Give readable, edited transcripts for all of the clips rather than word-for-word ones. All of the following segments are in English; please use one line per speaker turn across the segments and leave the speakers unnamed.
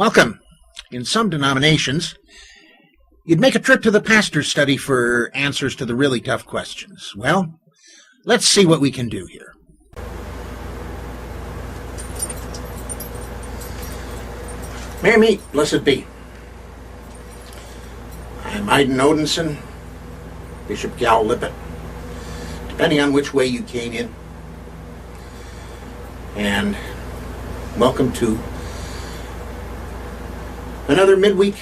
Welcome. In some denominations, you'd make a trip to the pastor's study for answers to the really tough questions. Well, let's see what we can do here. May I meet, blessed be. I'm Iden Odinson, Bishop Gal Lippitt, depending on which way you came in. And welcome to another midweek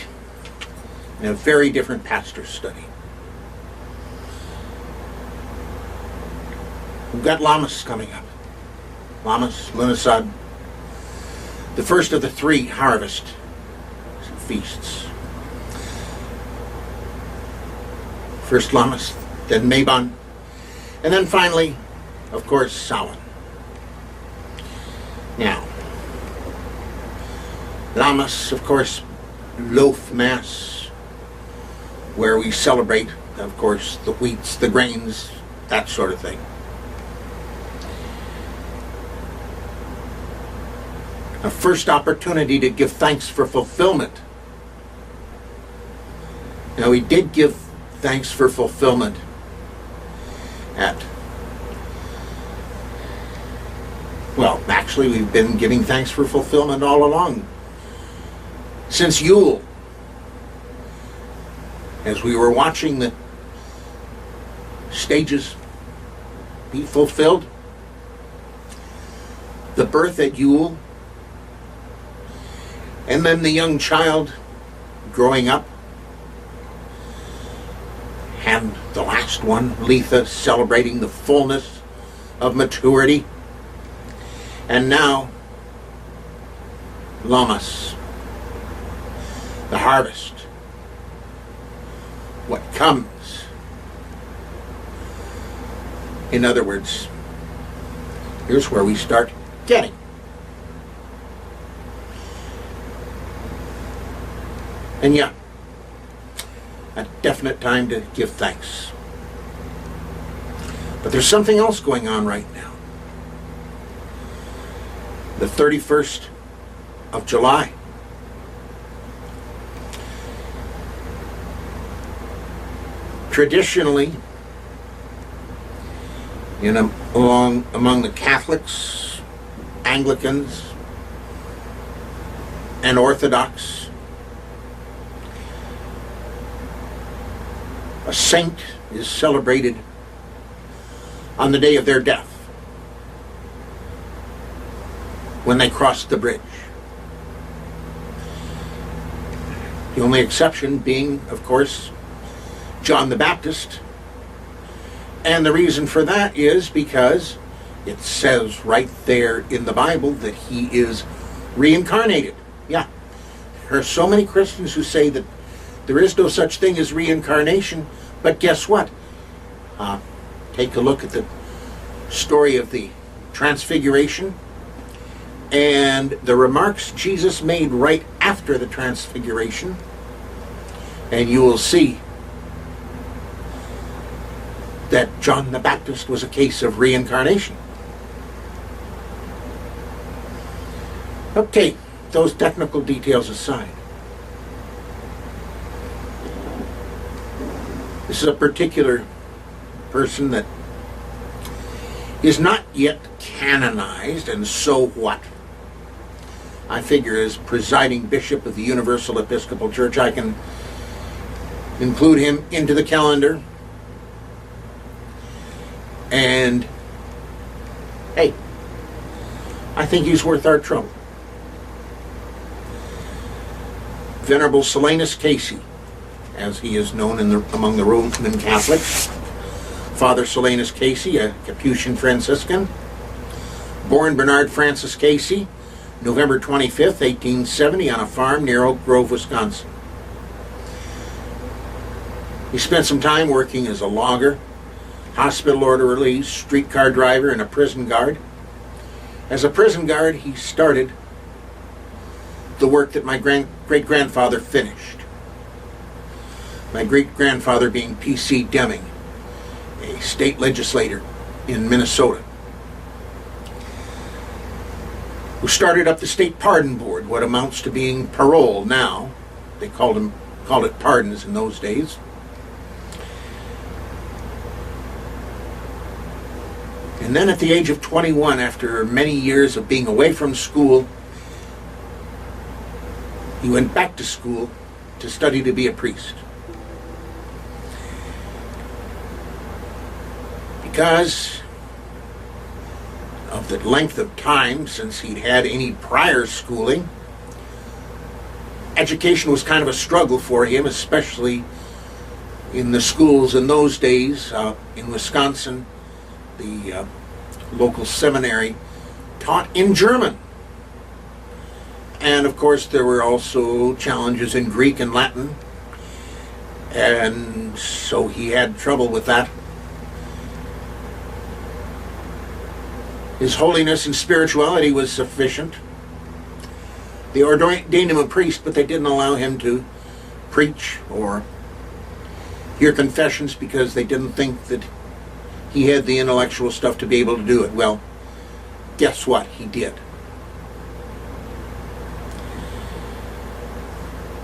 in a very different pastor's study. We've got Lammas coming up. Lammas, Lunasad, the first of the three harvest feasts. First Lammas, then Mabon, and then finally, of course, Samhain. Now, Lammas, of course, loaf-mass, where we celebrate, of course, the wheats, the grains, that sort of thing. A first opportunity to give thanks for fulfillment. Now, we did give thanks for fulfillment actually we've been giving thanks for fulfillment all along. Since Yule, as we were watching the stages be fulfilled, the birth at Yule, and then the young child growing up, and the last one, Letha, celebrating the fullness of maturity, and now Lammas, the harvest, what comes. In other words, here's where we start getting. And yeah, a definite time to give thanks. But there's something else going on right now. The 31st of July. Traditionally, among the Catholics, Anglicans, and Orthodox, a saint is celebrated on the day of their death, when they crossed the bridge. The only exception being, of course, John the Baptist. And the reason for that is because it says right there in the Bible that he is reincarnated. Yeah, there are so many Christians who say that there is no such thing as reincarnation, but guess what? Take a look at the story of the Transfiguration and the remarks Jesus made right after the Transfiguration, and you will see that John the Baptist was a case of reincarnation. Okay, those technical details aside, this is a particular person that is not yet canonized, and so what? I figure as presiding bishop of the Universal Episcopal Church, I can include him into the calendar. And, hey, I think he's worth our trouble. Venerable Solanus Casey, as he is known among the Roman Catholics. Father Solanus Casey, a Capuchin Franciscan, born Bernard Francis Casey, November 25th, 1870, on a farm near Oak Grove, Wisconsin. He spent some time working as a logger, hospital orderly, streetcar driver, and a prison guard. As a prison guard, he started the work that my great-grandfather finished. My great-grandfather being P.C. Deming, a state legislator in Minnesota, who started up the state pardon board, what amounts to being parole now. They called it pardons in those days. And then at the age of 21, after many years of being away from school, he went back to school to study to be a priest. Because of the length of time since he'd had any prior schooling, education was kind of a struggle for him, especially in the schools in those days. In Wisconsin, the local seminary taught in German. And of course there were also challenges in Greek and Latin, and so he had trouble with that. His holiness and spirituality was sufficient. They ordained him a priest, but they didn't allow him to preach or hear confessions because they didn't think that he had the intellectual stuff to be able to do it. Well, guess what? He did.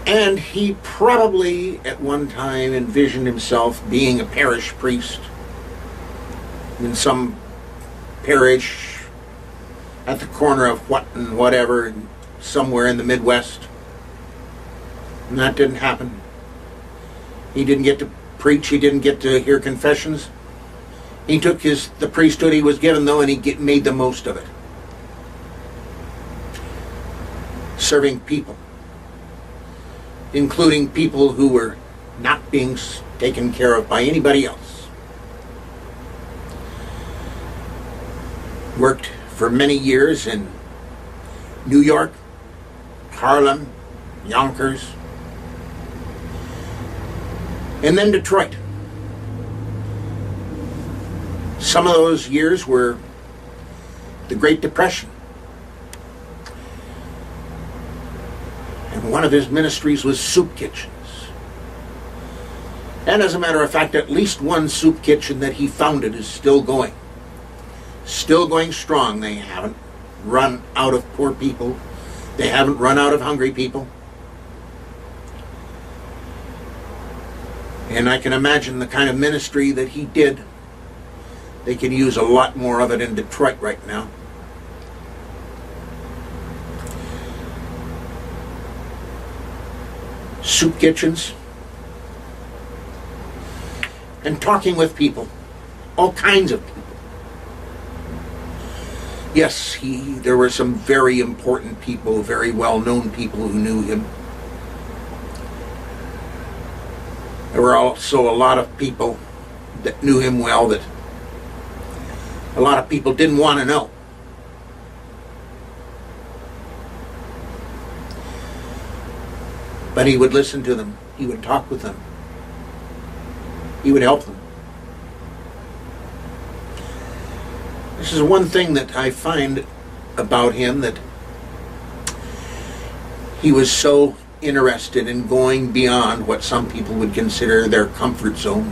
And he probably at one time envisioned himself being a parish priest in some parish at the corner of what and whatever, somewhere in the Midwest. And that didn't happen. He didn't get to preach. He didn't get to hear confessions. He took the priesthood he was given, though, and he made the most of it. Serving people, including people who were not being taken care of by anybody else. Worked for many years in New York, Harlem, Yonkers, and then Detroit. Some of those years were the Great Depression. And one of his ministries was soup kitchens. And as a matter of fact, at least one soup kitchen that he founded is still going. Still going strong. They haven't run out of poor people. They haven't run out of hungry people. And I can imagine the kind of ministry that he did. They could use a lot more of it in Detroit right now. Soup kitchens. And talking with people. All kinds of people. Yes, there were some very important people, very well-known people who knew him. There were also a lot of people that knew him well that a lot of people didn't want to know. But he would listen to them. He would talk with them. He would help them. This is one thing that I find about him, that he was so interested in going beyond what some people would consider their comfort zone.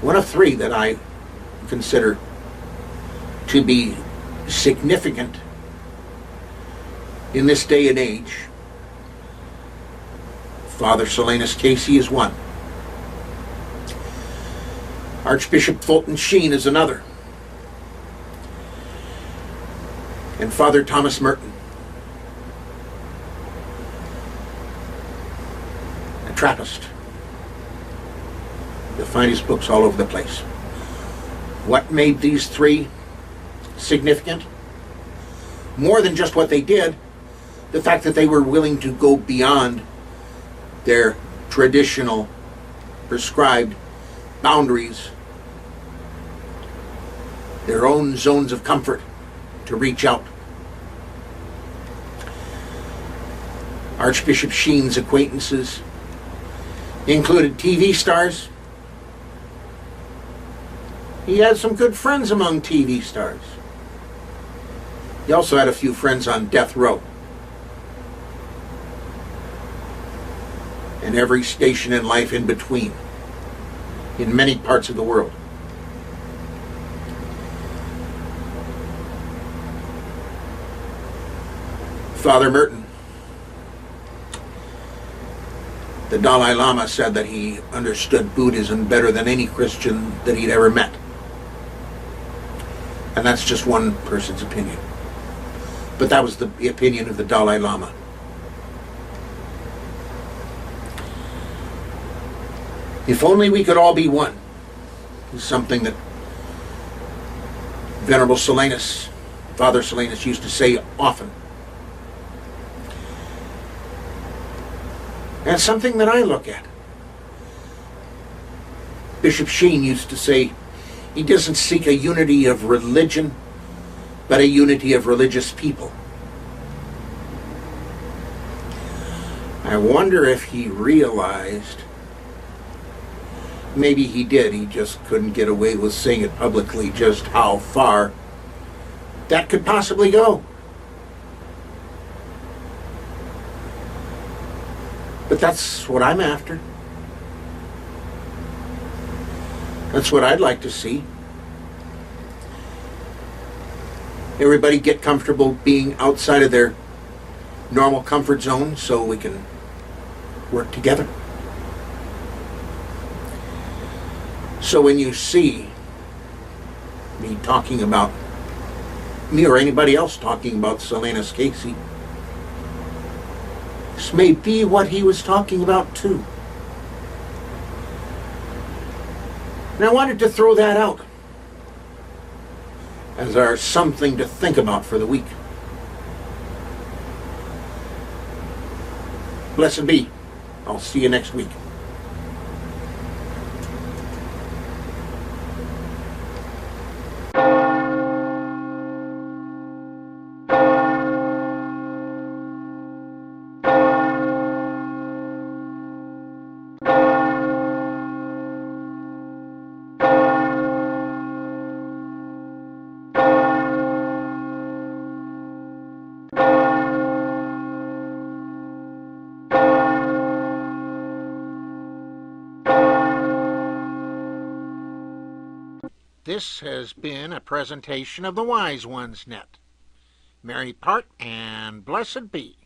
One of three that I consider to be significant in this day and age. Father Solanus Casey is one. Archbishop Fulton Sheen is another. And Father Thomas Merton. A Trappist. You'll find his books all over the place. What made these three significant? More than just what they did, the fact that they were willing to go beyond their traditional prescribed boundaries, their own zones of comfort, to reach out. Archbishop Sheen's acquaintances included TV stars. He had some good friends among TV stars. He also had a few friends on death row. And every station in life in between. in many parts of the world. Father Merton, the Dalai Lama, said that he understood Buddhism better than any Christian that he'd ever met. And that's just one person's opinion. But that was the opinion of the Dalai Lama. If only we could all be one, is something that Venerable Solanus, Father Solanus, used to say often. And something that I look at. Bishop Sheen used to say, he doesn't seek a unity of religion, but a unity of religious people. I wonder if he realized, maybe he did, he just couldn't get away with saying it publicly, just how far that could possibly go. But that's what I'm after. That's what I'd like to see. Everybody get comfortable being outside of their normal comfort zone so we can work together. So when you see me talking about, me or anybody else talking about Solanus Casey, this may be what he was talking about too. And I wanted to throw that out as our something to think about for the week. Blessed be. I'll see you next week. This has been a presentation of the Wise Ones Net. Merry part and blessed be.